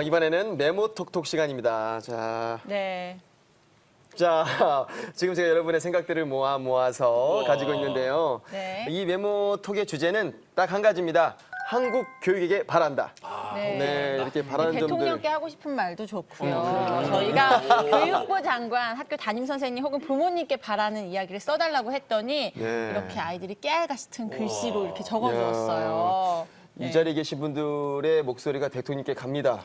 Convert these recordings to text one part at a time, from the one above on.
이번에는 메모 톡톡 시간입니다. 자, 네. 지금 제가 여러분의 생각들을 모아서 가지고 있는데요. 네. 이 메모 톡의 주제는 딱 한 가지입니다. 한국 교육에게 바란다. 네, 이렇게 바라는 점들. 대통령께 하고 싶은 말도 좋고요. 저희가 교육부 장관, 학교 담임 선생님 혹은 부모님께 바라는 이야기를 써달라고 했더니 네. 이렇게 아이들이 깨알 같은 글씨로 이렇게 적어주었어요. 이 자리에 계신 분들의 목소리가 대통령께 갑니다.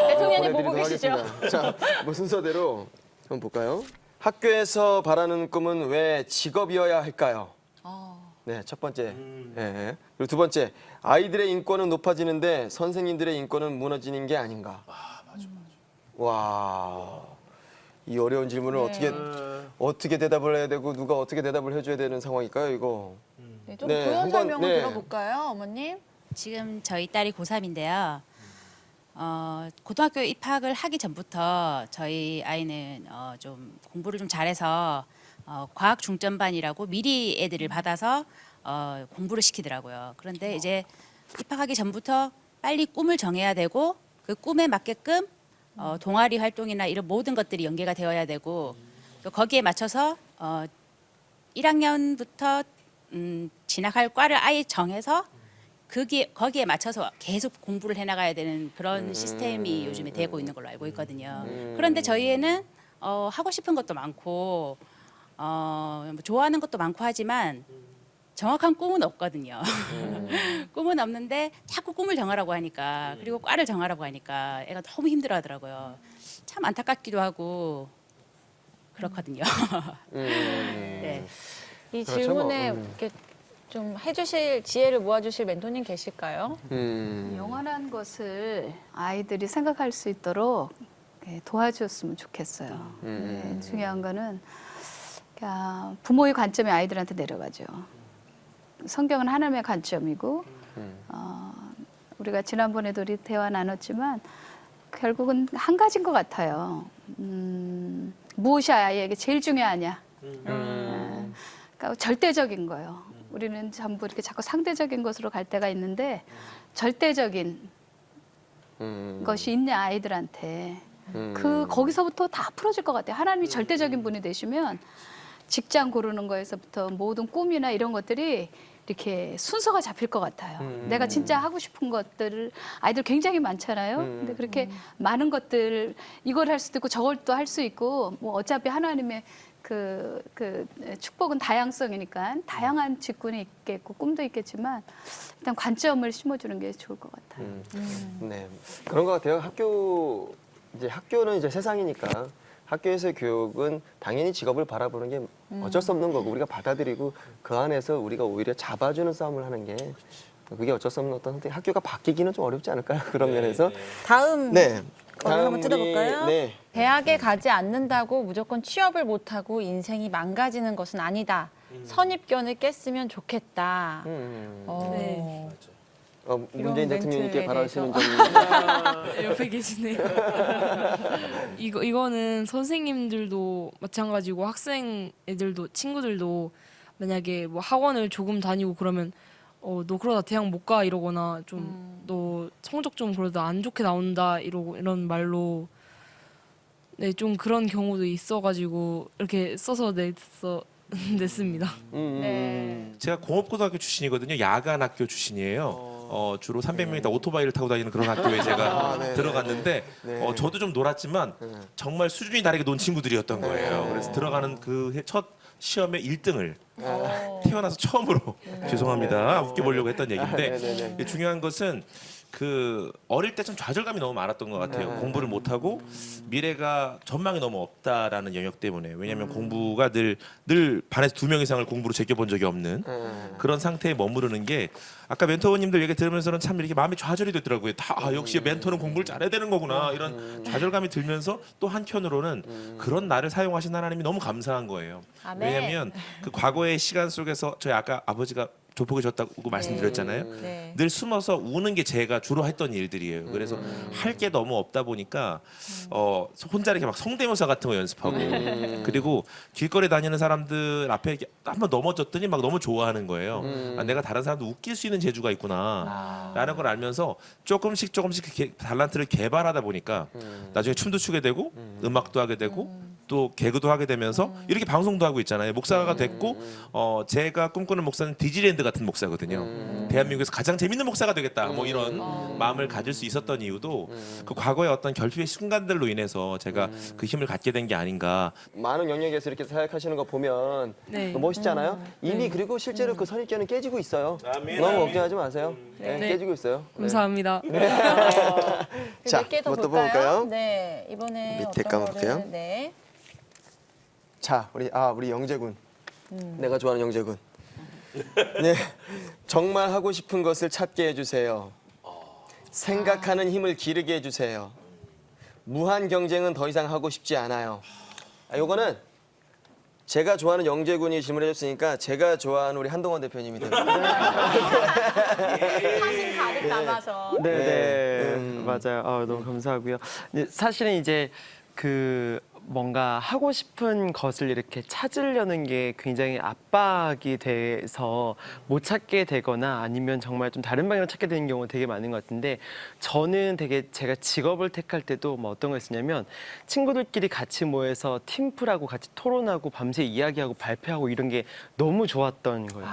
대통령님 보고 보내드리도록 계시죠? 하겠습니다. 자, 뭐 순서대로 한번 볼까요? 학교에서 바라는 꿈은 왜 직업이어야 할까요? 네, 첫 번째. 네. 그리고 두 번째, 아이들의 인권은 높아지는데 선생님들의 인권은 무너지는 게 아닌가? 맞아. 와, 이 어려운 질문을 네. 어떻게 대답을 해야 되고 누가 어떻게 대답을 해줘야 되는 상황일까요, 이거? 네, 좀 네, 부연 한번, 설명을 네. 들어볼까요, 어머님? 지금 저희 딸이 고3인데요. 고등학교 입학을 하기 전부터 저희 아이는 좀 공부를 좀 잘해서 과학 중점반이라고 미리 애들을 받아서 공부를 시키더라고요. 그런데 이제 입학하기 전부터 빨리 꿈을 정해야 되고 그 꿈에 맞게끔 동아리 활동이나 이런 모든 것들이 연계가 되어야 되고 또 거기에 맞춰서 1학년부터 진학할 과를 아예 정해서 거기에 맞춰서 계속 공부를 해나가야 되는 그런 시스템이 요즘에 되고 있는 걸로 알고 있거든요. 그런데 저희 애는 하고 싶은 것도 많고 뭐 좋아하는 것도 많고 하지만 정확한 꿈은 없거든요. 꿈은 없는데 자꾸 꿈을 정하라고 하니까 그리고 과를 정하라고 하니까 애가 너무 힘들어하더라고요. 참 안타깝기도 하고 그렇거든요. 네. 이 그렇죠, 질문에 뭐, 이렇게 좀 해주실 지혜를 모아주실 멘토님 계실까요? 영원한 것을 아이들이 생각할 수 있도록 도와줬으면 좋겠어요. 중요한 거는 그러니까 부모의 관점이 아이들한테 내려가죠. 성경은 하나님의 관점이고 우리가 지난번에도 우리 대화 나눴지만 결국은 한 가지인 것 같아요. 무엇이 아이에게 제일 중요하냐. 그러니까 절대적인 거예요. 우리는 전부 이렇게 자꾸 상대적인 것으로 갈 때가 있는데 절대적인 것이 있냐 아이들한테 거기서부터 다 풀어질 것 같아요. 하나님이 절대적인 분이 되시면 직장 고르는 거에서부터 모든 꿈이나 이런 것들이 이렇게 순서가 잡힐 것 같아요. 내가 진짜 하고 싶은 것들을 아이들 굉장히 많잖아요. 근데 그렇게 많은 것들 이걸 할 수도 있고 저걸 또 할 수 있고 뭐 어차피 하나님의 그 축복은 다양성이니까 다양한 직군이 있겠고 꿈도 있겠지만 일단 관점을 심어주는 게 좋을 것 같아요. 네, 그런 것 같아요. 학교는 이제 세상이니까 학교에서의 교육은 당연히 직업을 바라보는 게 어쩔 수 없는 거고 우리가 받아들이고 그 안에서 우리가 오히려 잡아주는 싸움을 하는 게 그게 어쩔 수 없는 어떤 선택. 학교가 바뀌기는 좀 어렵지 않을까요? 그런 면에서. 다음 네. 거를 한번 뜯어볼까요? 네. 대학에 가지 않는다고 무조건 취업을 못하고 인생이 망가지는 것은 아니다. 선입견을 깼으면 좋겠다. 네. 문재인 이런 대통령님께 멘트에 바라시는 대해서. 아, 옆에 계시네요. 이거는 선생님들도 마찬가지고 학생 애들도 친구들도 만약에 뭐 학원을 조금 다니고 그러면 너 그러다 대학 못 가 이러거나 좀 너 성적 좀 그러다 안 좋게 나온다 이런 말로 네, 좀 그런 경우도 있어가지고 이렇게 써서 냈습니다. 네. 제가 공업고등학교 출신이거든요. 야간 학교 출신이에요. 주로 300명이 다 오토바이를 타고 다니는 그런 학교에 제가 네. 들어갔는데 네. 저도 좀 놀았지만 정말 수준이 다르게 논 친구들이었던 거예요. 그래서 들어가는 그 첫 시험에 1등을 태어나서 처음으로 죄송합니다. 웃겨보려고 했던 얘기인데 네네네. 중요한 것은 그 어릴 때 좀 좌절감이 너무 많았던 것 같아요. 공부를 못하고 미래가 전망이 너무 없다라는 영역 때문에. 왜냐하면 공부가 늘 반에서 2명 이상을 공부로 제껴본 적이 없는 그런 상태에 머무르는 게 아까 멘토님들 얘기 들으면서는 참 이렇게 마음이 좌절이 되더라고요. 역시 멘토는 공부를 잘해야 되는 거구나 이런 좌절감이 들면서 또 한편으로는 그런 나를 사용하신 하나님이 너무 감사한 거예요. 아멘. 왜냐하면 그 과거의 시간 속에서 저희 아까 아버지가 조폭이 졌다고 말씀드렸잖아요. 네. 늘 숨어서 우는 게 제가 주로 했던 일들이에요. 그래서 할 게 너무 없다 보니까 혼자 이렇게 막 성대모사 같은 거 연습하고 그리고 길거리 다니는 사람들 앞에 이렇게 한번 넘어졌더니 막 너무 좋아하는 거예요. 아, 내가 다른 사람도 웃길 수 있는 재주가 있구나라는 걸 알면서 조금씩 달란트를 개발하다 보니까 나중에 춤도 추게 되고 음악도 하게 되고 또 개그도 하게 되면서 이렇게 방송도 하고 있잖아요. 목사가 됐고 제가 꿈꾸는 목사는 디즈니랜드 같은 목사거든요. 대한민국에서 가장 재밌는 목사가 되겠다. 뭐 이런 마음을 가질 수 있었던 이유도 그 과거의 어떤 결핍의 순간들로 인해서 제가 그 힘을 갖게 된 게 아닌가. 많은 영역에서 이렇게 사역하시는 거 보면 네. 멋있잖아요. 이미 그리고 실제로 그 선입견은 깨지고 있어요. 너무 걱정하지 마세요. 네, 네. 깨지고 있어요. 네. 감사합니다. 자, 몇 개 더 뭐 또 볼까요? 볼까요? 네, 이번에 밑에 어떤 까볼게요. 거를, 네. 자, 우리 영재군. 내가 좋아하는 영재군. 네, 정말 하고 싶은 것을 찾게 해주세요. 생각하는 힘을 기르게 해주세요. 무한 경쟁은 더 이상 하고 싶지 않아요. 요거는 제가 좋아하는 영재군이 질문해줬으니까 제가 좋아하는 우리 한동원 대표님이 됩니다. 사진 가득 담아서. 네, 맞아요. 너무 감사하고요. 근데 사실은 이제 뭔가 하고 싶은 것을 이렇게 찾으려는 게 굉장히 압박이 돼서 못 찾게 되거나 아니면 정말 좀 다른 방향으로 찾게 되는 경우가 되게 많은 것 같은데 저는 되게 제가 직업을 택할 때도 뭐 어떤 거였냐면 친구들끼리 같이 모여서 팀플하고 같이 토론하고 밤새 이야기하고 발표하고 이런 게 너무 좋았던 거예요.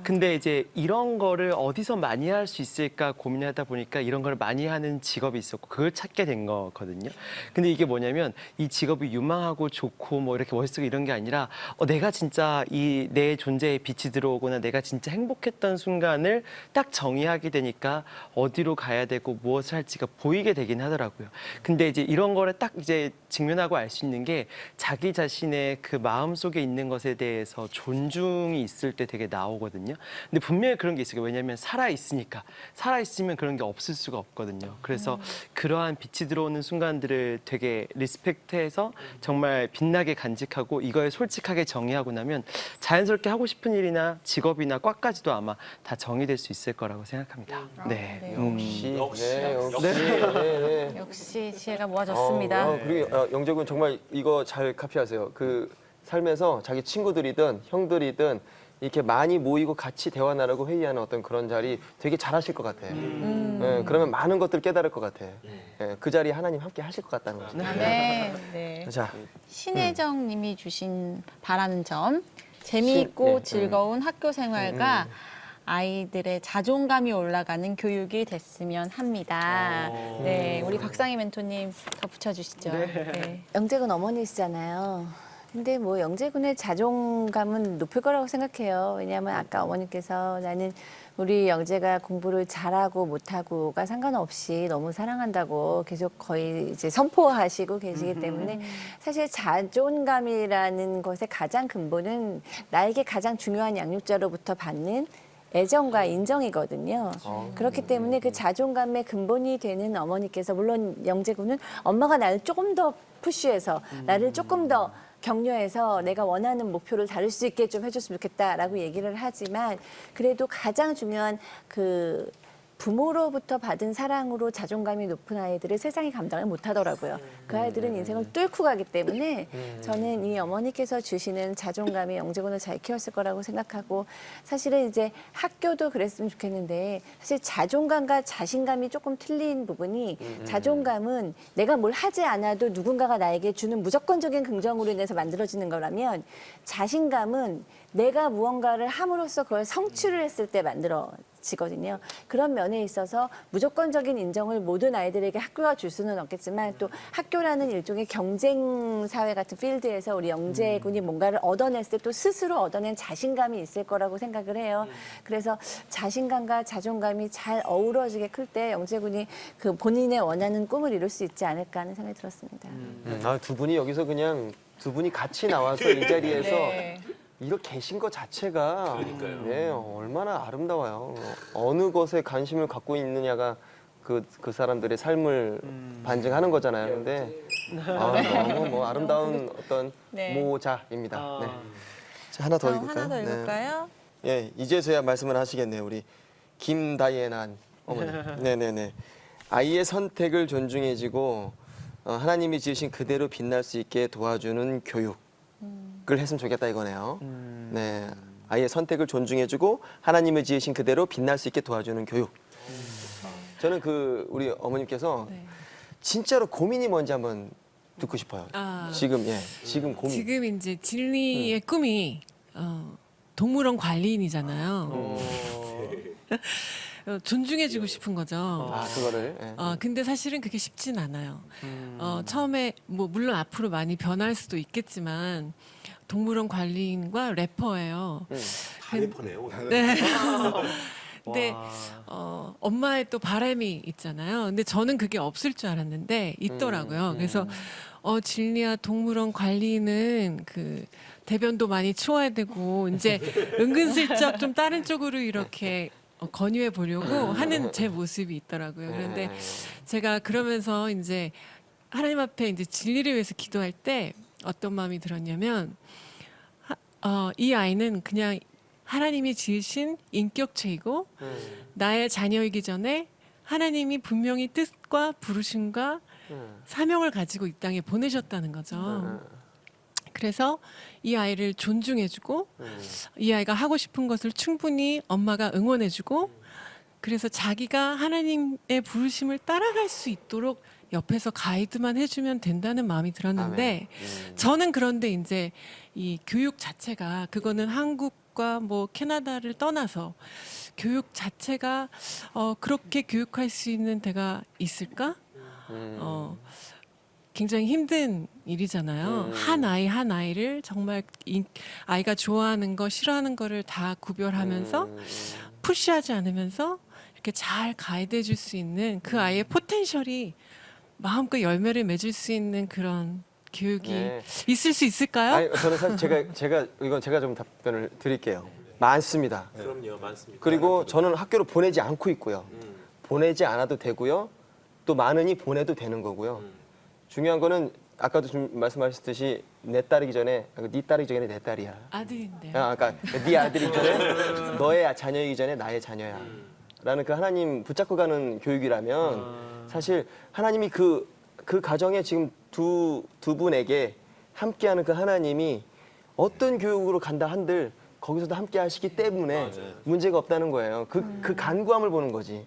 근데 이제 이런 거를 어디서 많이 할 수 있을까 고민하다 보니까 이런 걸 많이 하는 직업이 있었고 그걸 찾게 된 거거든요. 근데 이게 뭐냐면 이 직업이 유망하고 좋고 뭐 이렇게 멋있고 이런 게 아니라 내가 진짜 이 내 존재에 빛이 들어오거나 내가 진짜 행복했던 순간을 딱 정의하게 되니까 어디로 가야 되고 무엇을 할지가 보이게 되긴 하더라고요. 근데 이제 이런 거를 딱 이제 직면하고 알 수 있는 게 자기 자신의 그 마음 속에 있는 것에 대해서 존중이 있을 때 되게 나오거든요. 근데 분명히 그런 게 있어요. 왜냐하면 살아 있으니까 살아 있으면 그런 게 없을 수가 없거든요. 그래서 그러한 빛이 들어오는 순간들을 되게 리스펙트해서 정말 빛나게 간직하고 이거에 솔직하게 정의하고 나면 자연스럽게 하고 싶은 일이나 직업이나 과까지도 아마 다 정의될 수 있을 거라고 생각합니다. 네. 네. 역시. 역시 지혜가 모아졌습니다. 그리고 영재군 정말 이거 잘 카피하세요. 그 삶에서 자기 친구들이든 형들이든 이렇게 많이 모이고 같이 대화 나누고 회의하는 어떤 그런 자리 되게 잘하실 것 같아요. 네, 그러면 많은 것들 깨달을 것 같아요. 네, 그 자리에 하나님 함께 하실 것 같다는 거죠. 네. 네. 자, 신혜정 님이 주신 바라는 점. 재미있고 네. 즐거운 학교 생활과 아이들의 자존감이 올라가는 교육이 됐으면 합니다. 네, 우리 박상희 멘토님 덧붙여 주시죠. 네. 영재군 어머니시잖아요. 근데 뭐 영재군의 자존감은 높을 거라고 생각해요. 왜냐하면 아까 어머니께서 나는 우리 영재가 공부를 잘하고 못하고가 상관없이 너무 사랑한다고 계속 거의 이제 선포하시고 계시기 때문에 사실 자존감이라는 것의 가장 근본은 나에게 가장 중요한 양육자로부터 받는 애정과 인정이거든요. 그렇기 때문에 그 자존감의 근본이 되는 어머니께서 물론 영재군은 엄마가 나를 조금 더 푸시해서 나를 조금 더 격려해서 내가 원하는 목표를 다룰 수 있게 좀 해줬으면 좋겠다라고 얘기를 하지만 그래도 가장 중요한 그 부모로부터 받은 사랑으로 자존감이 높은 아이들을 세상이 감당을 못하더라고요. 그 아이들은 인생을 뚫고 가기 때문에 저는 이 어머니께서 주시는 자존감이 영재군을 잘 키웠을 거라고 생각하고 사실은 이제 학교도 그랬으면 좋겠는데 사실 자존감과 자신감이 조금 틀린 부분이 자존감은 내가 뭘 하지 않아도 누군가가 나에게 주는 무조건적인 긍정으로 인해서 만들어지는 거라면 자신감은 내가 무언가를 함으로써 그걸 성취를 했을 때 만들어지거든요. 그런 면에 있어서 무조건적인 인정을 모든 아이들에게 학교가 줄 수는 없겠지만 또 학교라는 일종의 경쟁 사회 같은 필드에서 우리 영재군이 뭔가를 얻어냈을 때 또 스스로 얻어낸 자신감이 있을 거라고 생각을 해요. 그래서 자신감과 자존감이 잘 어우러지게 클 때 영재군이 그 본인의 원하는 꿈을 이룰 수 있지 않을까 하는 생각이 들었습니다. 두 분이 여기서 그냥 두 분이 같이 나와서 이 자리에서 네. 이렇게 계신 것 자체가 네, 얼마나 아름다워요. 어느 것에 관심을 갖고 있느냐가 그 사람들의 삶을 반증하는 거잖아요. 근데 너무 뭐 아름다운 어떤 네. 모자입니다. 네. 자, 하나 더 다음 읽을까요? 하나 더 읽을까요? 예, 이제서야 말씀을 하시겠네요. 우리 김다예나 어머니. 네네네. 아이의 선택을 존중해주고 하나님이 지으신 그대로 빛날 수 있게 도와주는 교육을 했으면 좋겠다 이거네요. 네, 아이의 선택을 존중해주고 하나님이 지으신 그대로 빛날 수 있게 도와주는 교육. 저는 우리 어머님께서 진짜로 고민이 뭔지 한번 듣고 싶어요. 지금 고민. 지금 이제 진리의 꿈이 동물원 관리인이잖아요. 존중해주고 싶은 거죠. 그거를. 예. 근데 사실은 그게 쉽진 않아요. 처음에 뭐 물론 앞으로 많이 변할 수도 있겠지만 동물원 관리인과 래퍼예요. 래퍼네요. 네. 근데 엄마의 또 바람이 있잖아요. 근데 저는 그게 없을 줄 알았는데 있더라고요. 그래서 진리야 동물원 관리는 그 대변도 많이 치워야 되고 이제 은근슬쩍 좀 다른 쪽으로 이렇게 권유해 보려고 하는 제 모습이 있더라고요. 그런데 제가 그러면서 이제 하나님 앞에 이제 진리를 위해서 기도할 때 어떤 마음이 들었냐면 이 아이는 그냥 하나님이 지으신 인격체이고 나의 자녀이기 전에 하나님이 분명히 뜻과 부르심과 사명을 가지고 이 땅에 보내셨다는 거죠. 그래서 이 아이를 존중해주고 이 아이가 하고 싶은 것을 충분히 엄마가 응원해주고 그래서 자기가 하나님의 부르심을 따라갈 수 있도록 옆에서 가이드만 해주면 된다는 마음이 들었는데 저는 그런데 이제 이 교육 자체가 그거는 한국과 뭐 캐나다를 떠나서 교육 자체가 그렇게 교육할 수 있는 데가 있을까? 굉장히 힘든 일이잖아요. 한 아이를 정말 아이가 좋아하는 거 싫어하는 거를 다 구별하면서 푸시하지 않으면서 이렇게 잘 가이드해 줄 수 있는 그 아이의 포텐셜이 마음껏 열매를 맺을 수 있는 그런 교육이 있을 수 있을까요? 아니, 저는 사실 제가 좀 답변을 드릴게요. 많습니다. 그럼요, 많습니다. 그리고 저는 학교로 보내지 않고 있고요. 보내지 않아도 되고요. 또 많으니 보내도 되는 거고요. 중요한 거는 아까도 좀 말씀하셨듯이 내 딸이기 전에 네 딸이기 전에 내 딸이야. 아들인데요. 그러니까 네 아들이기 전에 너의 자녀이기 전에 나의 자녀야. 라는 그 하나님 붙잡고 가는 교육이라면 사실 하나님이 그 가정에 지금 두 분에게 함께하는 그 하나님이 어떤 교육으로 간다 한들 거기서도 함께 하시기 때문에 문제가 없다는 거예요. 그 간구함을 보는 거지.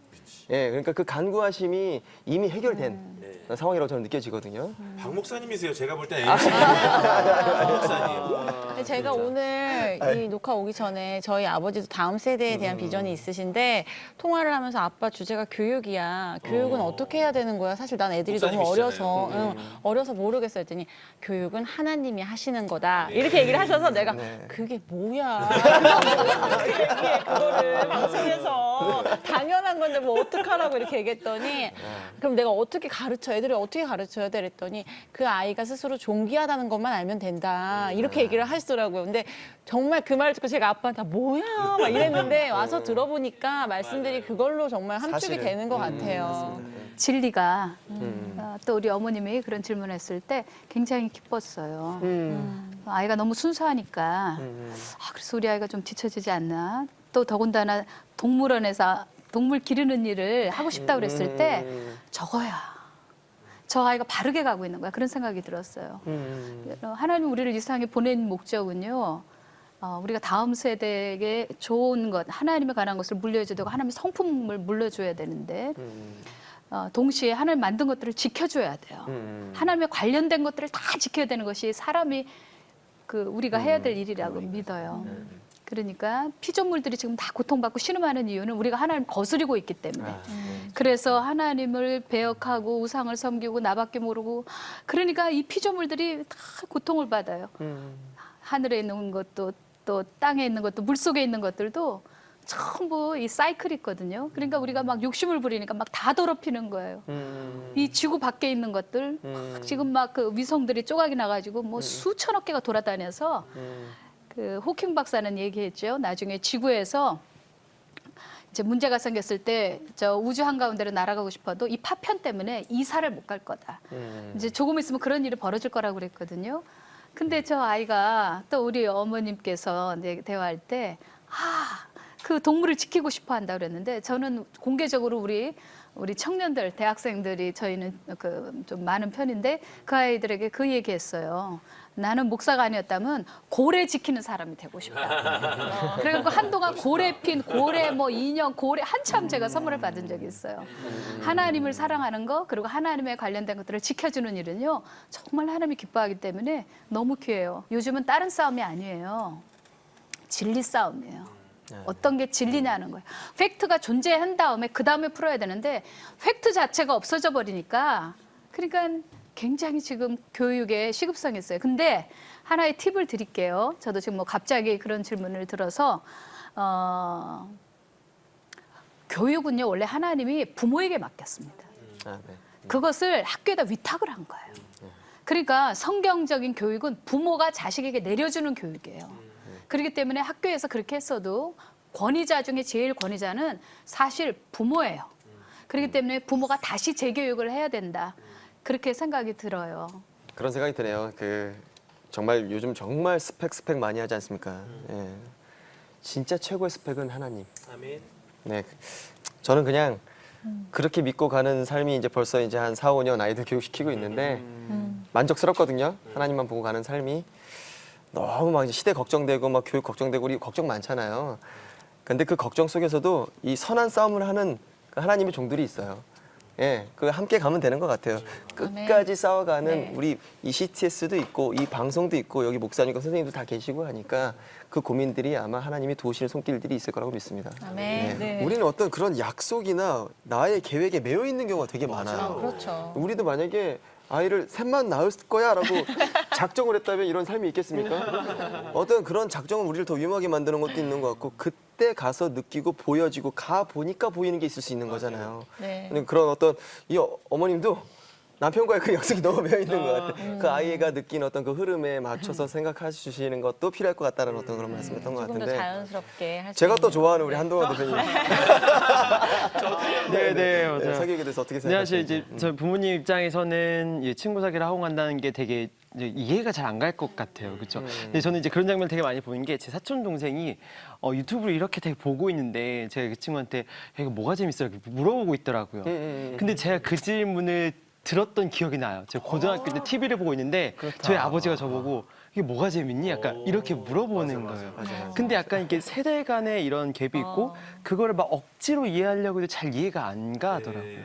예, 그러니까 그 간구하심이 이미 해결된 상황이라고 저는 느껴지거든요. 박 목사님이세요. 제가 볼 때 MC 박 목사님. 근데 제가 오늘 이 녹화 오기 전에 저희 아버지도 다음 세대에 대한 비전이 있으신데 통화를 하면서 아빠 주제가 교육이야. 교육은 어떻게 해야 되는 거야? 사실 난 애들이 너무 어려서 어려서 모르겠어 했더니 교육은 하나님이 하시는 거다. 이렇게 얘기를 하셔서 내가 그게 뭐야? 어떻게 얘기해 그거를 방송에서 당연한 건데 뭐 어떡하라고 이렇게 얘기했더니 그럼 내가 어떻게 가르쳐 애들을 어떻게 가르쳐야 돼 그랬더니 그 아이가 스스로 존귀하다는 것만 알면 된다. 이렇게 얘기를 하시더라고요. 근데 정말 그 말 듣고 제가 아빠한테 뭐야 막 이랬는데 와서 들어보니까 말씀들이 그걸로 정말 함축이 사실은. 되는 것 같아요. 진리가 또 우리 어머님이 그런 질문했을 때 굉장히 기뻤어요. 아이가 너무 순수하니까 그래서 우리 아이가 좀 뒤처지지 않나. 또 더군다나 동물원에서 동물 기르는 일을 하고 싶다 그랬을 때 저거야. 저 아이가 바르게 가고 있는 거야. 그런 생각이 들었어요. 하나님 우리를 이 세상에 보낸 목적은요. 우리가 다음 세대에게 좋은 것, 하나님에 관한 것을 물려줘야 되고 하나님의 성품을 물려줘야 되는데 동시에 하나님 만든 것들을 지켜줘야 돼요. 하나님에 관련된 것들을 다 지켜야 되는 것이 사람이 우리가 해야 될 일이라고 믿어요. 그러니까 피조물들이 지금 다 고통받고 신음하는 이유는 우리가 하나님 거스리고 있기 때문에. 그래서 하나님을 배역하고 우상을 섬기고 나밖에 모르고 그러니까 이 피조물들이 다 고통을 받아요. 하늘에 있는 것도 또 땅에 있는 것도 물속에 있는 것들도 전부 이 사이클이 있거든요. 그러니까 우리가 막 욕심을 부리니까 막 다 더럽히는 거예요. 이 지구 밖에 있는 것들 지금 막 그 위성들이 쪼각이 나가지고 뭐 수천억 개가 돌아다녀서 그 호킹 박사는 얘기했죠. 나중에 지구에서 이제 문제가 생겼을 때 저 우주 한가운데로 날아가고 싶어도 이 파편 때문에 이사를 못 갈 거다. 이제 조금 있으면 그런 일이 벌어질 거라고 그랬거든요. 근데 저 아이가 또 우리 어머님께서 이제 대화할 때 그 동물을 지키고 싶어 한다 그랬는데 저는 공개적으로 우리 청년들, 대학생들이 저희는 그 좀 많은 편인데 그 아이들에게 그 얘기했어요. 나는 목사가 아니었다면 고래 지키는 사람이 되고 싶다. 그래갖고 한동안 고래 핀, 고래 뭐 인형, 고래 한참 제가 선물을 받은 적이 있어요. 하나님을 사랑하는 거 그리고 하나님에 관련된 것들을 지켜주는 일은요 정말 하나님이 기뻐하기 때문에 너무 귀해요. 요즘은 다른 싸움이 아니에요. 진리 싸움이에요. 어떤 게 진리냐는 거예요. 팩트가 존재한 다음에 그 다음에 풀어야 되는데 팩트 자체가 없어져 버리니까 그러니까 굉장히 지금 교육에 시급성이 있어요. 근데 하나의 팁을 드릴게요. 저도 지금 뭐 갑자기 그런 질문을 들어서 교육은요 원래 하나님이 부모에게 맡겼습니다. 네. 그것을 학교에다 위탁을 한 거예요. 그러니까 성경적인 교육은 부모가 자식에게 내려주는 교육이에요. 그렇기 때문에 학교에서 그렇게 했어도 권위자 중에 제일 권위자는 사실 부모예요. 그렇기 때문에 부모가 다시 재교육을 해야 된다. 그렇게 생각이 들어요. 그런 생각이 드네요. 그 정말 요즘 정말 스펙 많이 하지 않습니까? 예. 진짜 최고의 스펙은 하나님. 아멘. 네. 저는 그냥 그렇게 믿고 가는 삶이 이제 벌써 이제 한 4, 5년 아이들 교육시키고 있는데 만족스럽거든요. 하나님만 보고 가는 삶이. 너무 막 이제 시대 걱정되고 막 교육 걱정되고 우리 걱정 많잖아요. 근데 그 걱정 속에서도 이 선한 싸움을 하는 그 하나님의 종들이 있어요. 예, 그 함께 가면 되는 것 같아요. 끝까지 싸워가는 네. 우리 이 CTS도 있고 이 방송도 있고 여기 목사님과 선생님도 다 계시고 하니까 그 고민들이 아마 하나님이 도우시는 손길들이 있을 거라고 믿습니다. 아멘. 네. 우리는 어떤 그런 약속이나 나의 계획에 매여 있는 경우가 되게 많아요. 그렇죠. 우리도 만약에 아이를 셋만 낳을 거야라고 작정을 했다면 이런 삶이 있겠습니까? 어떤 그런 작정은 우리를 더 위험하게 만드는 것도 있는 것 같고 그때 가서 느끼고 보여지고 가 보니까 보이는 게 있을 수 있는 거잖아요. 네. 근데 그런 어떤 이 어머님도 남편과의 그 약속이 너무 매여 있는 것 같아요. 그 아이가 느낀 어떤 그 흐름에 맞춰서 생각해 주시는 것도 필요할 것 같다는 어떤 그런 말씀이었던 것 조금 더 같은데 자연스럽게 할 수 제가 또 있는. 좋아하는 우리 한동원 대표님. 네, 맞아요. 사교육에 대해서 어떻게 근데 사실 생각하시는지. 이제 저 부모님 입장에서는 이 친구 사귀를 하고 간다는 게 되게 이제 이해가 잘 안 갈 것 같아요, 그렇죠? 근데 저는 이제 그런 장면 되게 많이 보는 게 제 사촌 동생이 유튜브를 이렇게 되게 보고 있는데 제가 그 친구한테 야, 이거 뭐가 재밌어요? 이렇게 물어보고 있더라고요. 근데 제가 그 질문을 들었던 기억이 나요. 제가 고등학교 때 TV를 보고 있는데 저희 아버지가 저보고 이게 뭐가 재밌니? 약간 이렇게 물어보는 거예요. 근데 약간 이게 세대 간의 이런 갭이 있고 그거를 막 억지로 이해하려고 해도 잘 이해가 안 가더라고요.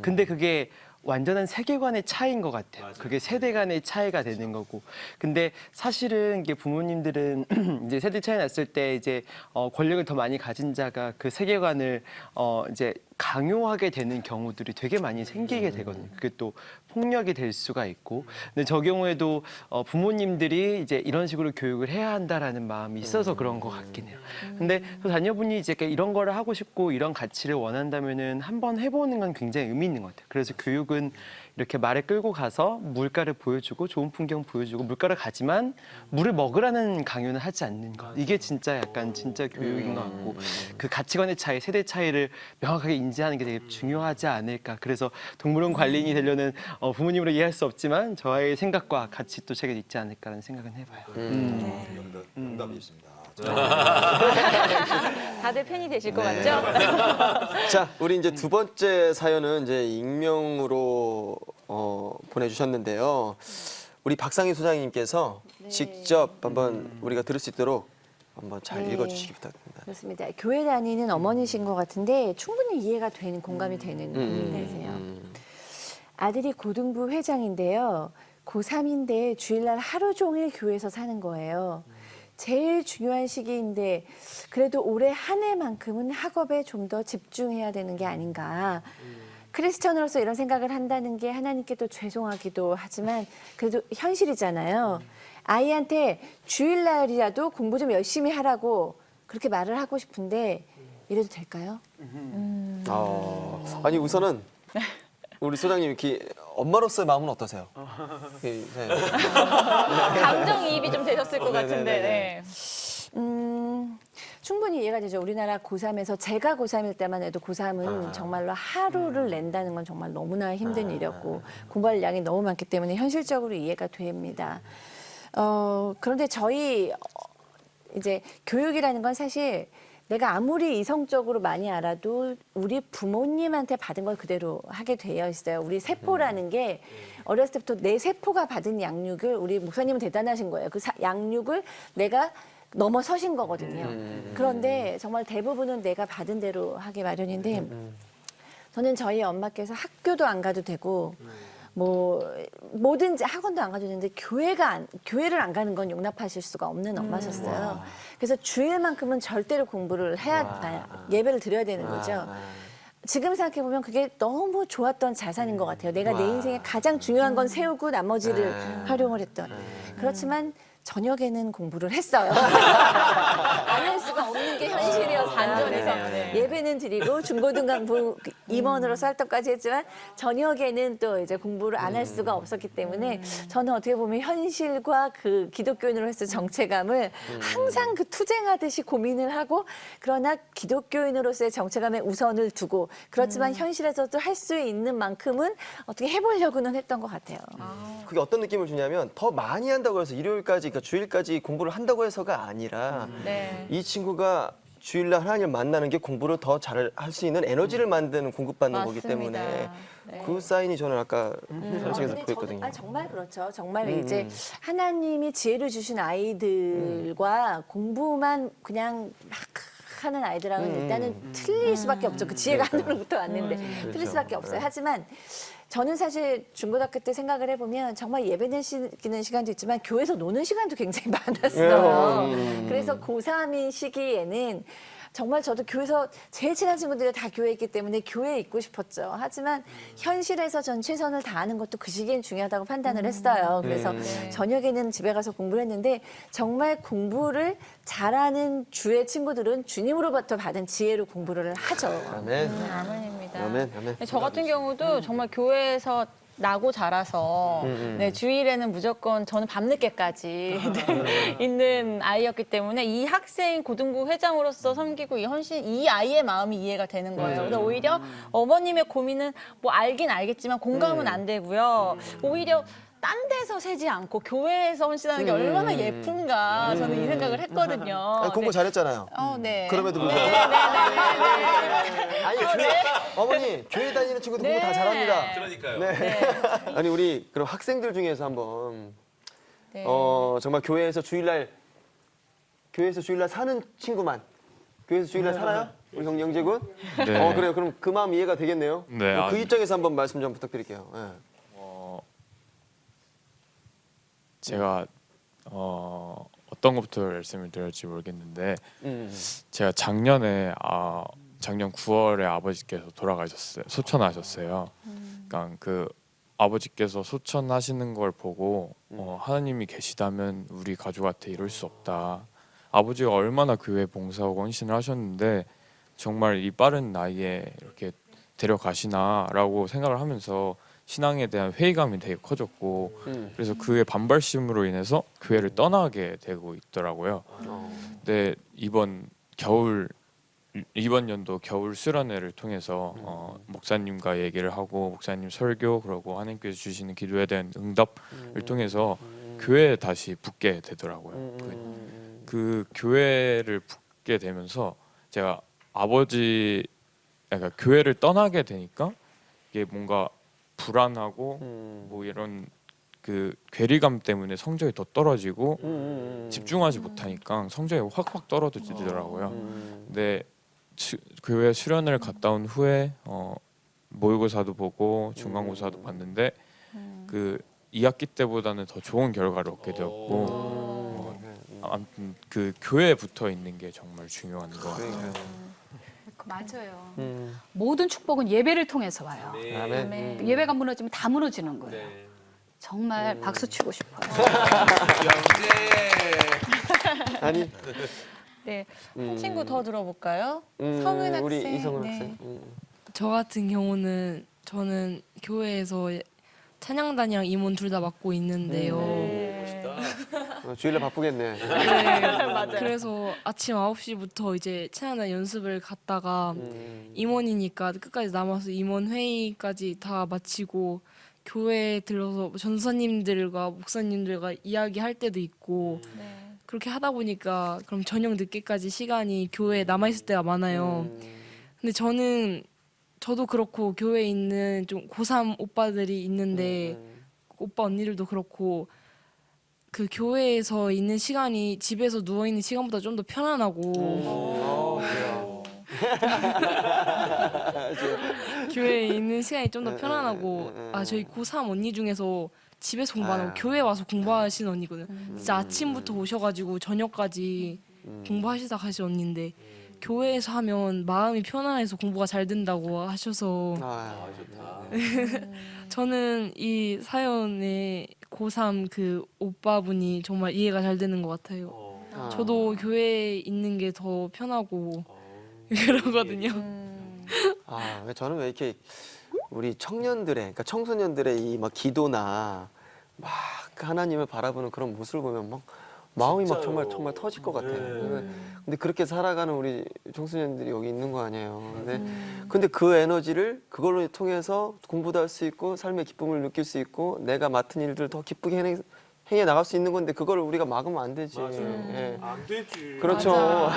근데 그게 완전한 세계관의 차이인 것 같아요. 그게 세대 간의 차이가 되는 거고. 근데 사실은 이게 부모님들은 이제 세대 차이 났을 때 이제 권력을 더 많이 가진 자가 그 세계관을 이제 강요하게 되는 경우들이 되게 많이 생기게 되거든요. 그게 또 폭력이 될 수가 있고. 근데 저 경우에도 부모님들이 이제 이런 식으로 교육을 해야 한다라는 마음이 있어서 그런 것 같긴 해요. 근데 또 자녀분이 이제 이런 거를 하고 싶고 이런 가치를 원한다면은 한번 해보는 건 굉장히 의미 있는 것 같아요. 그래서 교육은 이렇게 말을 끌고 가서 물가를 보여주고 좋은 풍경 보여주고 물가를 가지만 물을 먹으라는 강요는 하지 않는 것. 이게 진짜 약간 진짜 교육인 것 같고 그 가치관의 차이, 세대 차이를 명확하게 인지하는 게 되게 중요하지 않을까. 그래서 동물원 관리인이 되려는 부모님으로 이해할 수 없지만 저의 생각과 같이 또 책에 있지 않을까라는 생각은 해봐요. 응답이십니다. 다들 팬이 되실 것 네. 같죠? 자, 우리 이제 두 번째 사연은 이제 익명으로 보내주셨는데요. 우리 박상희 소장님께서 직접 한번 우리가 들을 수 있도록 한번 잘 네. 읽어주시기 부탁드립니다. 그렇습니다. 교회 다니는 어머니신 것 같은데 충분히 이해가 되는 공감이 되는 고민이세요. 아들이 고등부 회장인데요. 고3인데 주일날 하루 종일 교회에서 사는 거예요. 제일 중요한 시기인데 그래도 올해 한 해만큼은 학업에 좀 더 집중해야 되는 게 아닌가. 크리스천으로서 이런 생각을 한다는 게 하나님께 또 죄송하기도 하지만 그래도 현실이잖아요. 아이한테 주일날이라도 공부 좀 열심히 하라고 그렇게 말을 하고 싶은데 이래도 될까요? 아니 우선은 우리 소장님 이렇게 엄마로서의 마음은 어떠세요? 네. 감정이입이 좀 되셨을 것 같은데. 네. 충분히 이해가 되죠. 우리나라 고3에서 제가 고3일 때만 해도 고3은 정말로 하루를 낸다는 건 정말 너무나 힘든 일이었고 공부할 양이 너무 많기 때문에 현실적으로 이해가 됩니다. 그런데 저희 이제 교육이라는 건 사실 내가 아무리 이성적으로 많이 알아도 우리 부모님한테 받은 걸 그대로 하게 되어 있어요. 우리 세포라는 게 어렸을 때부터 내 세포가 받은 양육을 우리 목사님은 대단하신 거예요. 그 양육을 내가 넘어서신 거거든요. 그런데 정말 대부분은 내가 받은 대로 하기 마련인데 저는 저희 엄마께서 학교도 안 가도 되고 뭐 뭐든지 학원도 안 가도 되는데 교회를 안 가는 건 용납하실 수가 없는 엄마셨어요. 그래서 주일만큼은 절대로 공부를 예배를 드려야 되는 거죠. 지금 생각해 보면 그게 너무 좋았던 자산인 것 같아요. 내가 내 인생에 가장 중요한 건 세우고 나머지를 활용을 했던. 그렇지만 저녁에는 공부를 했어요. 안 할 수가 없는 게 현실이었어요. 반전에서 예배는 드리고 중고등학부 임원으로서 활동까지 했지만 저녁에는 또 이제 공부를 안 할 수가 없었기 때문에 저는 어떻게 보면 현실과 그 기독교인으로서 정체감을 항상 그 투쟁하듯이 고민을 하고 그러나 기독교인으로서의 정체감에 우선을 두고 그렇지만 현실에서도 할 수 있는 만큼은 어떻게 해보려고는 했던 것 같아요. 그게 어떤 느낌을 주냐면 더 많이 한다고 해서 일요일까지 그러니까 주일까지 공부를 한다고 해서가 아니라 네. 이 친구가 주일날 하나님을 만나는 게 공부를 더 잘 할 수 있는 에너지를 만드는 공급받는 거기 맞습니다. 때문에 네. 그 사인이 저는 아까 전책에서 근데 보였거든요. 저는, 정말 그렇죠. 정말 이제 하나님이 지혜를 주신 아이들과 공부만 그냥 막 하는 아이들하고는 일단은 틀릴 수밖에 없죠. 그 지혜가 하늘로부터 왔는데 틀릴 수밖에 없어요. 하지만 저는 사실 중고등학교 때 생각을 해보면 정말 예배 드리는 시간도 있지만 교회에서 노는 시간도 굉장히 많았어요. 그래서 고3인 시기에는 정말 저도 교회에서 제일 친한 친구들이 다 교회에 있기 때문에 교회에 있고 싶었죠. 하지만 현실에서 전 최선을 다하는 것도 그 시기엔 중요하다고 판단을 했어요. 그래서 저녁에는 집에 가서 공부를 했는데 정말 공부를 잘하는 주의 친구들은 주님으로부터 받은 지혜로 공부를 하죠. 아멘. 아멘입니다. 아멘. 아멘. 저 같은 경우도 정말 교회에서 나고 자라서 네, 주일에는 무조건 저는 밤늦게까지 네, 있는 아이였기 때문에 이 학생 고등부 회장으로서 섬기고 이 아이의 마음이 이해가 되는 거예요. 그래서 오히려 어머님의 고민은 뭐 알긴 알겠지만 공감은 안 되고요. 오히려 딴 데서 세지 않고 교회에서 헌신하는 게 얼마나 예쁜가 저는 이 생각을 했거든요. 아니, 공부 잘했잖아요. 네. 그럼에도 불구하고. 아니 어머니 교회 다니는 친구도 공부 다 잘합니다. 그러니까요. 네. 아니 우리 그럼 학생들 중에서 한번 네. 정말 교회에서 주일날 사는 친구만 교회에서 주일날 살아요? 우리 영재군? 네. 그래요. 그럼 그 마음 이해가 되겠네요. 네, 그 입장에서 한번 말씀 좀 부탁드릴게요. 네. 제가 어떤 것부터 말씀을 드릴지 모르겠는데 제가 작년 9월에 아버지께서 돌아가셨어요. 소천하셨어요. 그러니까 그 아버지께서 소천하시는 걸 보고 하나님이 계시다면 우리 가족한테 이럴 수 없다. 아버지가 얼마나 교회 봉사하고 헌신을 하셨는데 정말 이 빠른 나이에 이렇게 데려가시나라고 생각을 하면서 신앙에 대한 회의감이 되게 커졌고 그래서 그의 반발심으로 인해서 교회를 떠나게 되고 있더라고요. 근데 이번 연도 겨울 수련회를 통해서 목사님과 얘기를 하고 목사님 설교 그리고 하나님께서 주시는 기도에 대한 응답을 통해서 교회에 다시 붙게 되더라고요. 그 교회를 붙게 되면서 제가 그러니까 교회를 떠나게 되니까 이게 뭔가 불안하고 뭐 이런 그 괴리감 때문에 성적이 더 떨어지고 집중하지 못하니까 성적이 확확 떨어지더라고요. 근데 교회 수련을 갔다 온 후에 모의고사도 보고 중간고사도 봤는데 그 2학기 때보다는 더 좋은 결과를 얻게 되었고 아무튼 그 교회에 붙어 있는 게 정말 중요한 것 같아요. 맞아요. 모든 축복은 예배를 통해서 와요. 아멘. 예배가 무너지면 다 무너지는 거예요. 정말 박수 치고 싶어요. 아니 네. 한 친구 더 들어볼까요? 성은 학생. 우리 이성은 네. 학생. 저 같은 경우는 저는 교회에서 찬양단이랑 임원 둘 다 맡고 있는데요. 주일날 바쁘겠네. 그래서 아침 9시부터 이제 찬양단 연습을 갔다가 임원이니까 끝까지 남아서 임원 회의까지 다 마치고 교회에 들러서 전사님들과 목사님들과 이야기할 때도 있고 그렇게 하다 보니까 그럼 저녁 늦게까지 시간이 교회에 남아 있을 때가 많아요. 근데 저도 그렇고 교회에 있는 좀 고3 오빠들이 있는데 오빠 언니들도 그렇고 그 교회에서 있는 시간이 집에서 누워 있는 시간보다 좀 더 편안하고 교회에 있는 시간이 좀 더 편안하고 저희 고3 언니 중에서 집에서 공부 안 하고 교회 와서 공부하시는 언니거든요. 진짜 아침부터 오셔가지고 저녁까지 공부하시다 가신 언니인데 교회에서 하면 마음이 편안해서 공부가 잘 된다고 하셔서 저는 이 사연에 고3 그 오빠분이 정말 이해가 잘 되는 것 같아요. 저도 교회에 있는 게 더 편하고 그러거든요. 저는 왜 이렇게 우리 청년들의, 그러니까 청소년들의 이 막 기도나 막 하나님을 바라보는 그런 모습을 보면 막 마음이 막 정말 터질 것 같아요. 근데 그렇게 살아가는 우리 청소년들이 여기 있는 거 아니에요. 근데 그 에너지를 그걸로 통해서 공부도 할 수 있고 삶의 기쁨을 느낄 수 있고 내가 맡은 일들 더 기쁘게 행해 나갈 수 있는 건데 그걸 우리가 막으면 안 되지. 예. 안 되지. 그렇죠.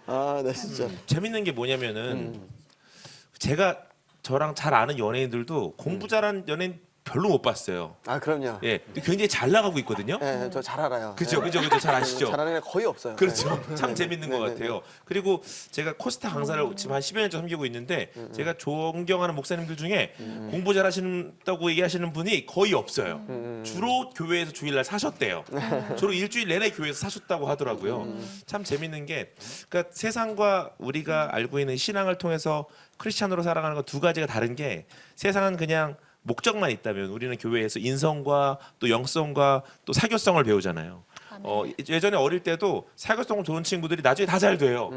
나 진짜. 재밌는 게 뭐냐면은 제가 저랑 잘 아는 연예인들도 공부 잘하는 연예인 별로 못 봤어요. 그럼요. 예, 근데 굉장히 잘 나가고 있거든요. 예, 저 잘 알아요. 그죠, 잘 아시죠? 잘하는 애 거의 없어요. 그렇죠. 네. 참 재밌는 것 네, 네, 같아요. 그리고 제가 코스타 강사를 지금 한 10여 년째 섬기고 있는데 제가 존경하는 목사님들 중에 공부 잘하신다고 얘기하시는 분이 거의 없어요. 주로 교회에서 주일날 사셨대요. 주로 일주일 내내 교회에서 사셨다고 하더라고요. 참 재밌는 게 그러니까 세상과 우리가 알고 있는 신앙을 통해서 크리스찬으로 살아가는 건 두 가지가 다른 게 세상은 그냥 목적만 있다면 우리는 교회에서 인성과 또 영성과 또 사교성을 배우잖아요. 예전에 어릴 때도 사교성 좋은 친구들이 나중에 다 잘 돼요.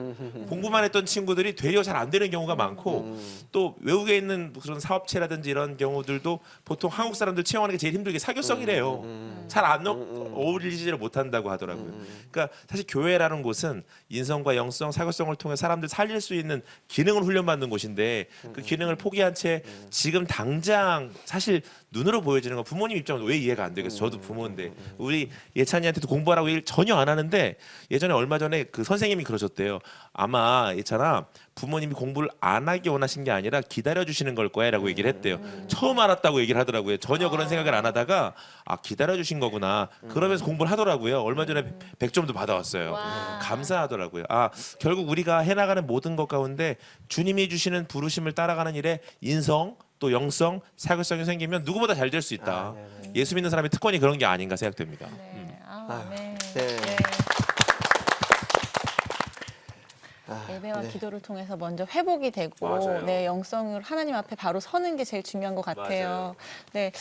공부만 했던 친구들이 되려 잘 안 되는 경우가 많고 또 외국에 있는 그런 사업체라든지 이런 경우들도 보통 한국 사람들 채용하는 게 제일 힘들게 사교성이래요. 잘 안 어울리지를 못한다고 하더라고요. 그러니까 사실 교회라는 곳은 인성과 영성, 사교성을 통해 사람들 살릴 수 있는 기능을 훈련받는 곳인데 그 기능을 포기한 채 지금 당장 사실 눈으로 보여지는 건 부모님 입장은 왜 이해가 안 되겠어요. 저도 부모인데 우리 예찬이한테도 공부하라고 일 전혀 안 하는데 예전에 얼마 전에 그 선생님이 그러셨대요. 아마 예찬아 부모님이 공부를 안 하기 원하신 게 아니라 기다려 주시는 걸 거야라고 얘기를 했대요. 처음 알았다고 얘기를 하더라고요. 전혀 그런 생각을 안 하다가 기다려 주신 거구나. 그러면서 공부를 하더라고요. 얼마 전에 100점도 받아왔어요. 감사하더라고요. 결국 우리가 해나가는 모든 것 가운데 주님이 주시는 부르심을 따라가는 일에 인성 또 영성, 사교성이 생기면 누구보다 잘 될 수 있다. 예수 믿는 사람의 특권이 그런 게 아닌가 생각됩니다. 네. 예배와 기도를 통해서 먼저 회복이 되고 영성을 하나님 앞에 바로 서는 게 제일 중요한 것 같아요. 네.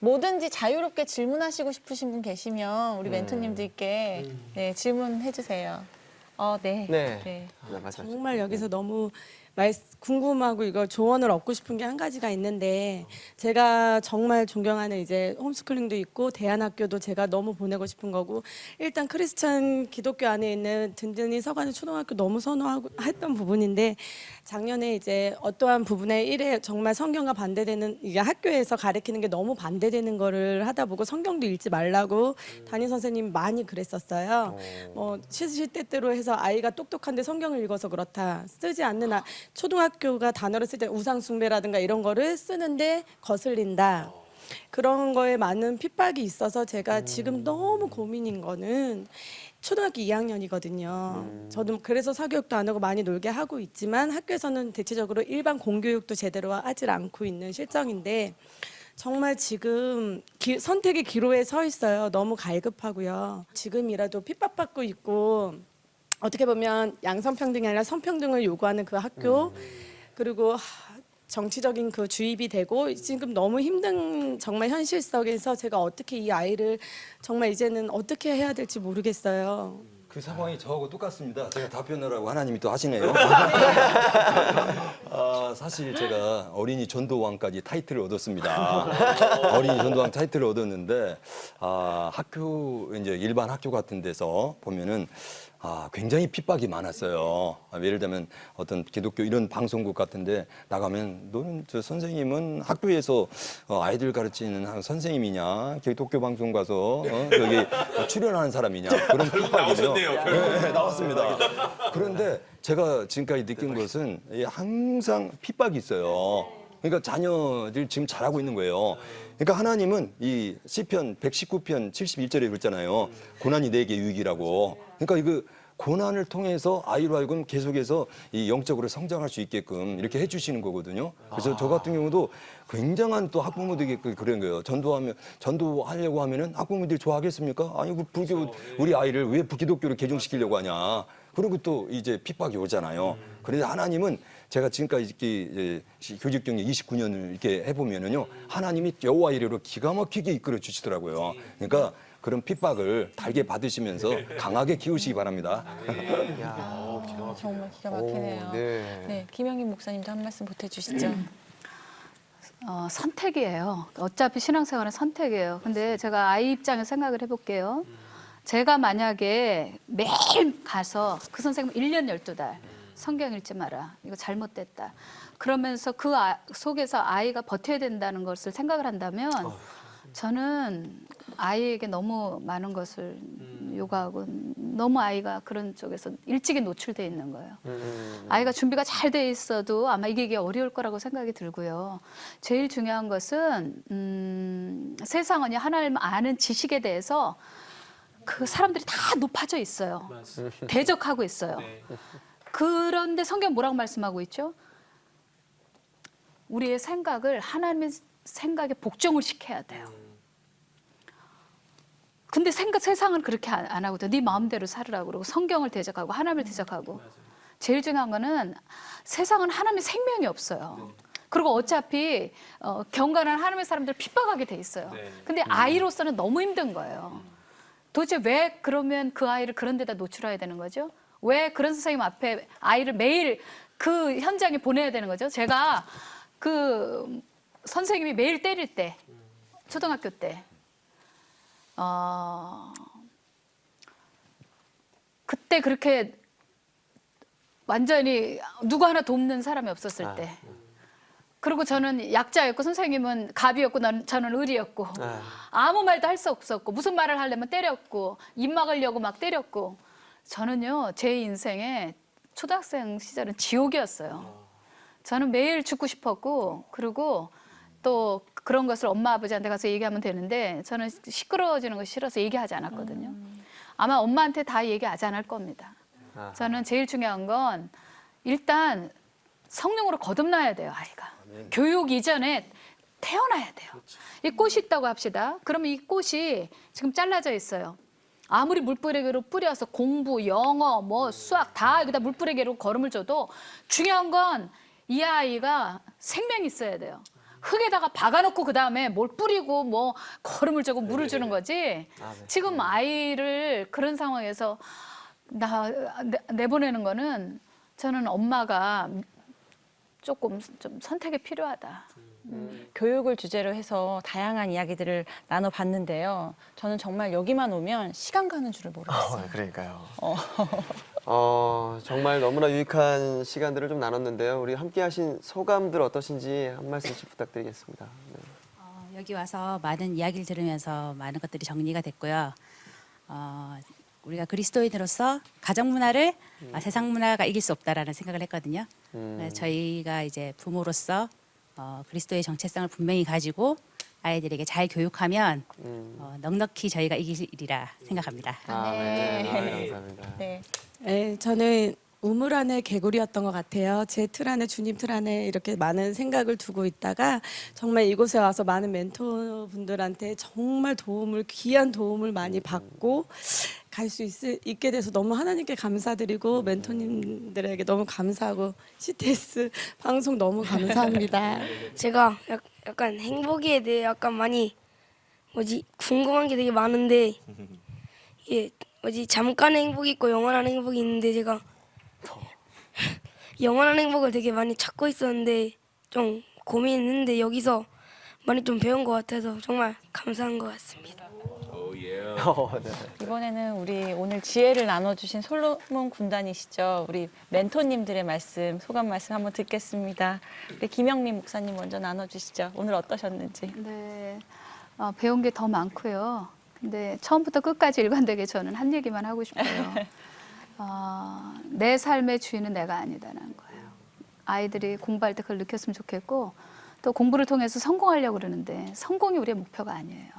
뭐든지 자유롭게 질문하시고 싶으신 분 계시면 우리 멘토님들께 질문해 주세요. 네. 정말 여기서 너무 궁금하고 이거 조언을 얻고 싶은 게 한 가지가 있는데 제가 정말 존경하는 이제 홈스쿨링도 있고 대안학교도 제가 너무 보내고 싶은 거고 일단 크리스찬 기독교 안에 있는 든든히 서가는 초등학교 너무 선호하고 했던 부분인데 작년에 이제 어떠한 부분에 일에 정말 성경과 반대되는 이게 학교에서 가르치는 게 너무 반대되는 거를 하다 보고 성경도 읽지 말라고 담임 선생님 많이 그랬었어요. 시시때때로 해서 아이가 똑똑한데 성경을 읽어서 그렇다. 쓰지 않는 초등학교가 단어를 쓸 때 우상숭배라든가 이런 거를 쓰는데 거슬린다. 그런 거에 많은 핍박이 있어서 제가 지금 너무 고민인 거는 초등학교 2학년이거든요. 저도 그래서 사교육도 안 하고 많이 놀게 하고 있지만 학교에서는 대체적으로 일반 공교육도 제대로 하질 않고 있는 실정인데 정말 지금 선택의 기로에 서 있어요. 너무 갈급하고요. 지금이라도 핍박받고 있고 어떻게 보면 양성평등이 아니라 성평등을 요구하는 그 학교 그리고 정치적인 그 주입이 되고 지금 너무 힘든 정말 현실 속에서 제가 어떻게 이 아이를 정말 이제는 어떻게 해야 될지 모르겠어요. 그 상황이 저하고 똑같습니다. 제가 답변하라고 하나님이 또 하시네요. 사실 제가 어린이 전도왕까지 타이틀을 얻었습니다. 어린이 전도왕 타이틀을 얻었는데 학교 이제 일반 학교 같은 데서 보면은 굉장히 핍박이 많았어요. 예를 들면 어떤 기독교 이런 방송국 같은데 나가면 너는 저 선생님은 학교에서 아이들 가르치는 선생님이냐? 기독교 방송 가서 여기 출연하는 사람이냐? 그런 핍박이요. 네, 나왔습니다. 그런데 제가 지금까지 느낀 것은 항상 핍박이 있어요. 그러니까 자녀들 지금 잘하고 있는 거예요. 그러니까 하나님은 이 시편 119편 71절에 그랬잖아요. 고난이 내게 유익이라고. 그러니까 이거 고난을 통해서 아이로 하여금 계속해서 이 영적으로 성장할 수 있게끔 이렇게 해주시는 거거든요. 그래서 저 같은 경우도 굉장한 또 학부모들에게 그런 거예요. 전도하려고 하면은 학부모들이 좋아하겠습니까? 아니 그 불교 우리 아이를 왜 기독교로 개종시키려고 하냐. 그리고 또 이제 핍박이 오잖아요. 그런데 하나님은 제가 지금까지 이렇게 교직 경력 29년을 이렇게 해보면은요, 하나님이 여호와 이래로 기가 막히게 이끌어 주시더라고요. 그러니까 그런 핍박을 달게 받으시면서 강하게 키우시기 바랍니다. 정말 기가 막히네요. 네. 네, 김영희 목사님도 한 말씀 보태주시죠. 선택이에요. 어차피 신앙생활은 선택이에요. 근데 제가 아이 입장에서 생각을 해볼게요. 제가 만약에 매일 가서 그 선생님 1년 12달 성경 읽지 마라. 이거 잘못됐다. 그러면서 그 속에서 아이가 버텨야 된다는 것을 생각을 한다면 저는 아이에게 너무 많은 것을 요구하고 너무 아이가 그런 쪽에서 일찍이 노출돼 있는 거예요. 아이가 준비가 잘 돼 있어도 아마 이게 어려울 거라고 생각이 들고요. 제일 중요한 것은 세상은 하나님 아는 지식에 대해서 그 사람들이 다 높아져 있어요. 대적하고 있어요. 그런데 성경 뭐라고 말씀하고 있죠? 우리의 생각을 하나님의 생각에 복종을 시켜야 돼요. 근데 세상은 그렇게 안 하거든요. 네 마음대로 살으라고 그러고 성경을 대적하고 하나님을 대적하고. 제일 중요한 거는 세상은 하나님의 생명이 없어요. 그리고 어차피 경건한 하나님의 사람들 핍박하게 돼 있어요. 근데 아이로서는 너무 힘든 거예요. 도대체 왜 그러면 그 아이를 그런 데다 노출해야 되는 거죠? 왜 그런 선생님 앞에 아이를 매일 그 현장에 보내야 되는 거죠? 제가 그 선생님이 매일 때릴 때, 초등학교 때, 그때 그렇게 완전히 누구 하나 돕는 사람이 없었을 때. 그리고 저는 약자였고 선생님은 갑이었고 저는 을이었고 아무 말도 할 수 없었고 무슨 말을 하려면 때렸고 입 막으려고 막 때렸고 저는요 제 인생에 초등학생 시절은 지옥이었어요. 저는 매일 죽고 싶었고 그리고 또 그런 것을 엄마 아버지한테 가서 얘기하면 되는데 저는 시끄러워지는 것이 싫어서 얘기하지 않았거든요. 아마 엄마한테 다 얘기하지 않을 겁니다. 저는 제일 중요한 건 일단 성령으로 거듭나야 돼요, 아이가. 교육 이전에 태어나야 돼요. 이 꽃이 있다고 합시다. 그러면 이 꽃이 지금 잘라져 있어요. 아무리 물뿌리개로 뿌려서 공부, 영어, 뭐 수학 다 여기다 물뿌리개로 거름을 줘도 중요한 건 이 아이가 생명이 있어야 돼요. 흙에다가 박아놓고 그 다음에 뭘 뿌리고 뭐 거름을 주고 물을 주는 거지. 지금 아이를 그런 상황에서 내보내는 거는 저는 엄마가 조금 좀 선택이 필요하다. 교육을 주제로 해서 다양한 이야기들을 나눠봤는데요. 저는 정말 여기만 오면 시간 가는 줄을 모르겠어요. 그러니까요. 정말 너무나 유익한 시간들을 좀 나눴는데요. 우리 함께하신 소감들 어떠신지 한 말씀씩 부탁드리겠습니다. 네. 여기 와서 많은 이야기를 들으면서 많은 것들이 정리가 됐고요. 우리가 그리스도인으로서 가정 문화를 세상 문화가 이길 수 없다라는 생각을 했거든요. 저희가 이제 부모로서 그리스도의 정체성을 분명히 가지고 아이들에게 잘 교육하면 넉넉히 저희가 이기리라 생각합니다. 네. 감사합니다. 네. 네, 저는 우물 안에 개구리였던 것 같아요. 제 틀 안에 주님 틀 안에 이렇게 많은 생각을 두고 있다가 정말 이곳에 와서 많은 멘토분들한테 정말 귀한 도움을 많이 받고 갈 수 있게 돼서 너무 하나님께 감사드리고 멘토님들에게 너무 감사하고 CTS 방송 너무 감사합니다. 제가 약간 행복에 대해 약간 많이 궁금한 게 되게 많은데 예, 잠깐의 행복이 있고 영원한 행복이 있는데 제가 영원한 행복을 되게 많이 찾고 있었는데 좀 고민했는데 여기서 많이 좀 배운 것 같아서 정말 감사한 것 같습니다. 이번에는 우리 오늘 지혜를 나눠주신 솔로몬 군단이시죠. 우리 멘토님들의 말씀, 소감 말씀 한번 듣겠습니다. 우리 김영민 목사님 먼저 나눠주시죠. 오늘 어떠셨는지. 네, 배운 게 더 많고요. 근데 처음부터 끝까지 일관되게 저는 한 얘기만 하고 싶어요. 내 삶의 주인은 내가 아니다라는 거예요. 아이들이 공부할 때 그걸 느꼈으면 좋겠고 또 공부를 통해서 성공하려고 그러는데 성공이 우리의 목표가 아니에요.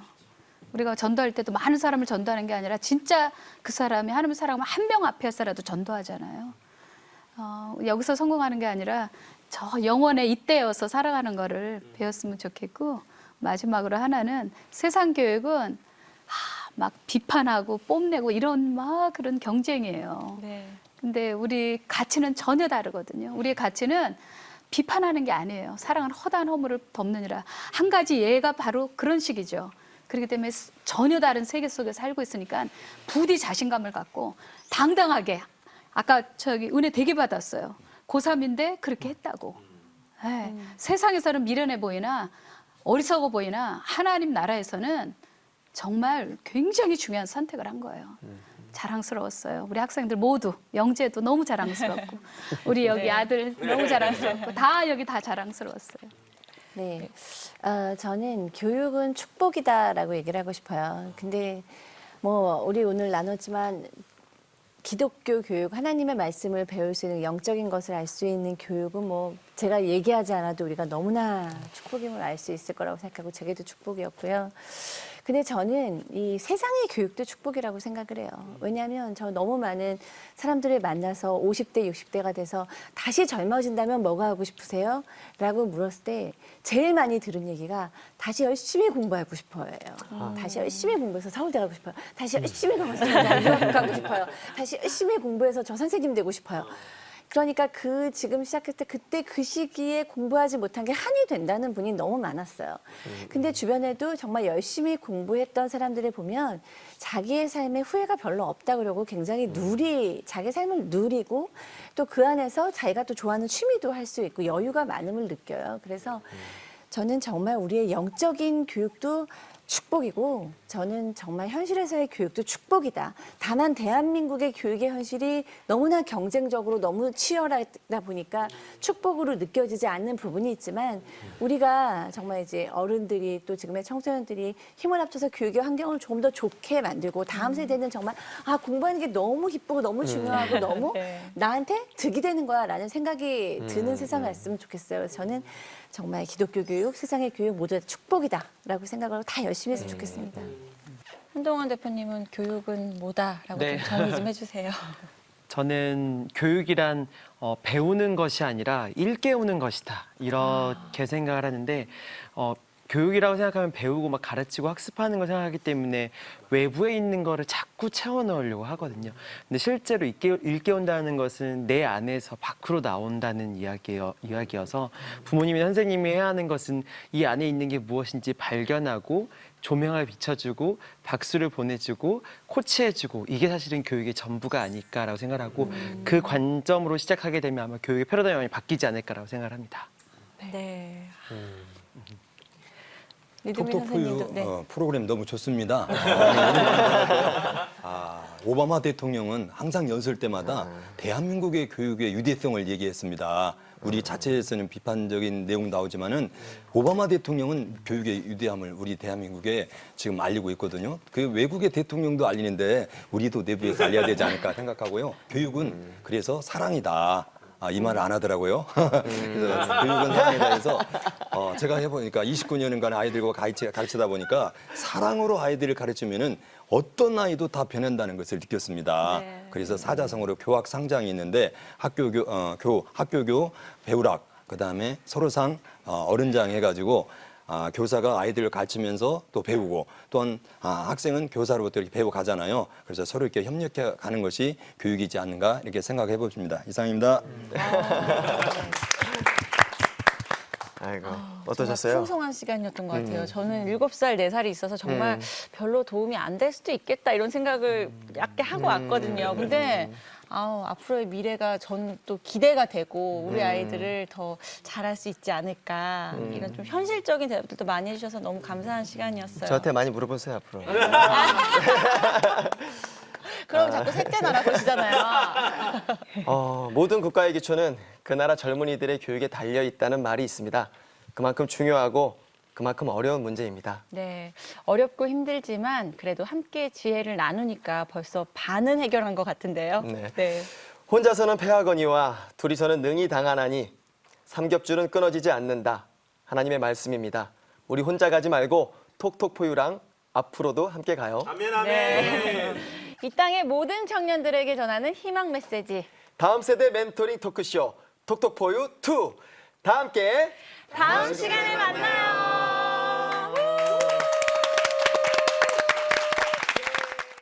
우리가 전도할 때도 많은 사람을 전도하는 게 아니라 진짜 그 사람이 하나님을 사랑하면 한 명 앞에서라도 전도하잖아요. 여기서 성공하는 게 아니라 저 영원의 이때여서 살아가는 거를 배웠으면 좋겠고 마지막으로 하나는 세상 교육은 막 비판하고 뽐내고 이런 막 그런 경쟁이에요. 네. 근데 우리 가치는 전혀 다르거든요. 우리의 가치는 비판하는 게 아니에요. 사랑은 허다한 허물을 덮느니라. 한 가지 예가 바로 그런 식이죠. 그렇기 때문에 전혀 다른 세계 속에 살고 있으니까 부디 자신감을 갖고 당당하게 아까 저기 은혜 되게 받았어요. 고3인데 그렇게 했다고. 네. 세상에서는 미련해 보이나 어리석어 보이나 하나님 나라에서는 정말 굉장히 중요한 선택을 한 거예요. 자랑스러웠어요. 우리 학생들 모두 영재도 너무 자랑스럽고 우리 여기 네. 아들 너무 자랑스럽고 다 여기 다 자랑스러웠어요. 네, 저는 교육은 축복이다라고 얘기를 하고 싶어요. 근데 뭐 우리 오늘 나눴지만 기독교 교육, 하나님의 말씀을 배울 수 있는 영적인 것을 알 수 있는 교육은 뭐 제가 얘기하지 않아도 우리가 너무나 축복임을 알 수 있을 거라고 생각하고 제게도 축복이었고요. 근데 저는 이 세상의 교육도 축복이라고 생각을 해요. 왜냐하면 저 너무 많은 사람들을 만나서 50대, 60대가 돼서 다시 젊어진다면 뭐가 하고 싶으세요? 라고 물었을 때 제일 많이 들은 얘기가 다시 열심히 공부하고 싶어요. 다시 열심히 공부해서 서울대 가고 싶어요. 다시 열심히 공부해서 유학 가고 싶어요. 다시 열심히 공부해서 저 선생님 되고 싶어요. 그러니까 그 지금 시작할 때 그때 그 시기에 공부하지 못한 게 한이 된다는 분이 너무 많았어요. 근데 주변에도 정말 열심히 공부했던 사람들을 보면 자기의 삶에 후회가 별로 없다 그러고 굉장히 자기 삶을 누리고 또 그 안에서 자기가 또 좋아하는 취미도 할 수 있고 여유가 많음을 느껴요. 그래서 저는 정말 우리의 영적인 교육도 축복이고 저는 정말 현실에서의 교육도 축복이다. 다만 대한민국의 교육의 현실이 너무나 경쟁적으로 너무 치열하다 보니까 축복으로 느껴지지 않는 부분이 있지만 우리가 정말 이제 어른들이 또 지금의 청소년들이 힘을 합쳐서 교육의 환경을 조금 더 좋게 만들고 다음 세대는 정말 공부하는 게 너무 기쁘고 너무 중요하고 너무 네. 나한테 득이 되는 거야라는 생각이 드는 세상을 했으면 좋겠어요. 그래서 저는 정말 기독교 교육, 세상의 교육 모두 다 축복이다라고 생각하고 다 열심히 했으면 좋겠습니다. 한동환 대표님은 교육은 뭐다라고 네. 좀 정의 좀 해주세요. 저는 교육이란 배우는 것이 아니라 일깨우는 것이다 이렇게 생각을 하는데 교육이라고 생각하면 배우고 막 가르치고 학습하는 걸 생각하기 때문에 외부에 있는 거를 자꾸 채워넣으려고 하거든요. 근데 실제로 일깨운다는 것은 내 안에서 밖으로 나온다는 이야기여서 부모님이나 선생님이 해야 하는 것은 이 안에 있는 게 무엇인지 발견하고 조명을 비춰주고 박수를 보내주고 코치해주고 이게 사실은 교육의 전부가 아닐까라고 생각하고 그 관점으로 시작하게 되면 아마 교육의 패러다임이 많이 바뀌지 않을까라고 생각을 합니다. 네. 리드미 톡톡포유 선생님도 네. 프로그램 너무 좋습니다. 오바마 대통령은 항상 연설 때마다 대한민국의 교육의 유대성을 얘기했습니다. 우리 자체에서는 비판적인 내용 나오지만은 오바마 대통령은 교육의 유대함을 우리 대한민국에 지금 알리고 있거든요. 그 외국의 대통령도 알리는데 우리도 내부에서 알려야 되지 않을까 생각하고요. 교육은 그래서 사랑이다. 이 말을 안 하더라고요. 그래서 교육은 사랑이다 해서 제가 해보니까 29년간 아이들과 가르치다 보니까 사랑으로 아이들을 가르치면은 어떤 아이도 다 변한다는 것을 느꼈습니다. 네. 그래서 사자성어로 교학 상장이 있는데 학교교, 배우락, 그다음에 서로상, 어른장 해가지고 교사가 아이들을 가르치면서 또 배우고 또한 학생은 교사로부터 이렇게 배워 가잖아요. 그래서 서로 이렇게 협력해 가는 것이 교육이지 않는가 이렇게 생각해 봅니다. 이상입니다. 아이고 어떠셨어요? 풍성한 시간이었던 것 같아요. 저는 7살, 4살이 있어서 정말 별로 도움이 안 될 수도 있겠다 이런 생각을 약간 하고 왔거든요. 근데 앞으로의 미래가 저는 또 기대가 되고 우리 아이들을 더 잘할 수 있지 않을까 이런 좀 현실적인 대답들도 많이 해주셔서 너무 감사한 시간이었어요. 저한테 많이 물어보세요 앞으로. 그럼 자꾸 셋째 나라 그러시잖아요. 모든 국가의 기초는 그 나라 젊은이들의 교육에 달려 있다는 말이 있습니다. 그만큼 중요하고 그만큼 어려운 문제입니다. 네, 어렵고 힘들지만 그래도 함께 지혜를 나누니까 벌써 반은 해결한 것 같은데요. 네. 혼자서는 패하거니와 둘이서는 능히 당하나니 삼겹줄은 끊어지지 않는다. 하나님의 말씀입니다. 우리 혼자 가지 말고 톡톡포유랑 앞으로도 함께 가요. 네. 이 땅의 모든 청년들에게 전하는 희망 메시지. 다음 세대 멘토링 토크쇼 톡톡포유 2. 다 함께 다음 시간에 만나요.